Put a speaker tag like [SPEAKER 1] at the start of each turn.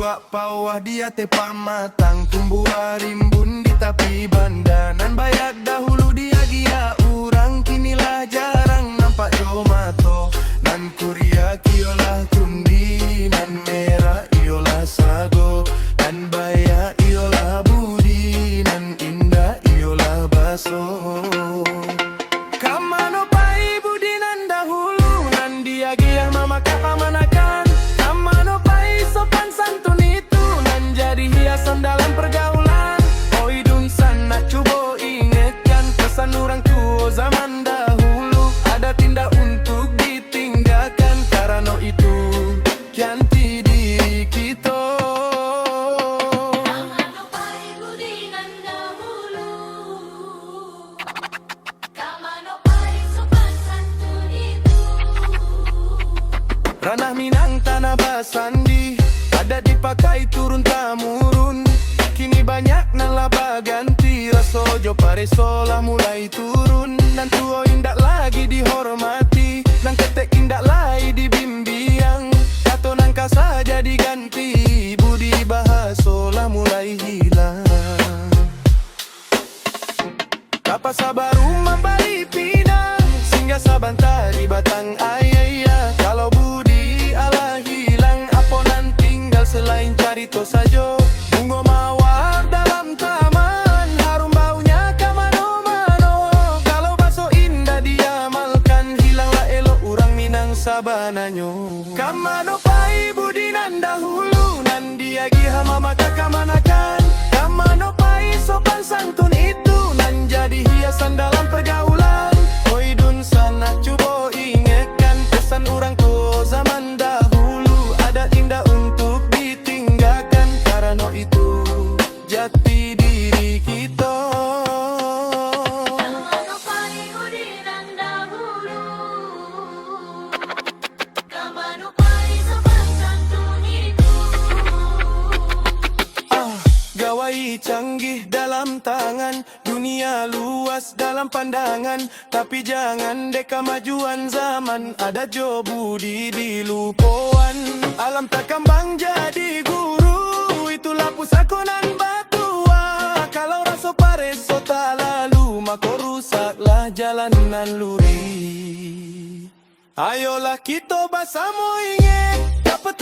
[SPEAKER 1] Tua pawah dia tepa matang, tumbuh rimbun di tepi bandanan. Bayak dahulu dia gia urang, kinilah jarang nampak jomato. Nan kuria kiolah tundi, nan merah iolah sago, nan bayak iolah budi, nan indah iolah baso. Kamano pai budi nan dahulu, nan dia gia mama kapamanakan. Kamano pai sopan santun itu, nan jadi hiasan dalam pergaulan. Oi dun sana coba ingatkan pesan orang tua zaman dahulu. Ada tindak untuk ditinggalkan, karena itu ganti diri kita.
[SPEAKER 2] Kamano pai budi nan dahulu, kamano pai sopan santun itu.
[SPEAKER 1] Ranah Minang tanah basandi, ada dipakai turun-temurun. Kini banyak nalaba ganti, rasojo paresola mulai turun. Dan tuo indak lagi dihormati, dan ketek indak lagi dibimbiang. Kato nangka saja diganti, budi bahasola mulai hilang. Kapa sabaru membali pinang, singgah sabantari batang ayaya. Kalau budi ala hilang, aponan tinggal selain carito sajo. Bunga mawar dalam taman, harum baunya kamano-mano. Kalau baso indah diamalkan, hilanglah elok urang Minang sabananyo. Kamano pai budi nan dahulu, nan dia giha mama kakamanakan. Kamano pai sopan santun itu, nan jadi hiasan dalam pergaulan. Oi dun sana coba ingatkan pesan orang tua zaman dahulu. Ada indah untuk ditinggalkan, karena itu jati diri kita.
[SPEAKER 2] Kamano pai budi nan dahulu, kamano pai sopan santun itu.
[SPEAKER 1] Gawai canggih dalam tangan, dunia luas dalam pandangan. Tapi jangan dek kemajuan zaman, ada jo budi dilupawan. Alam tak kembang jadi guru, itulah pusakonan batua. Kalau rasa pareso tak lalu, maka rusaklah jalanan luri. Ayolah kita bersama ingat, dapat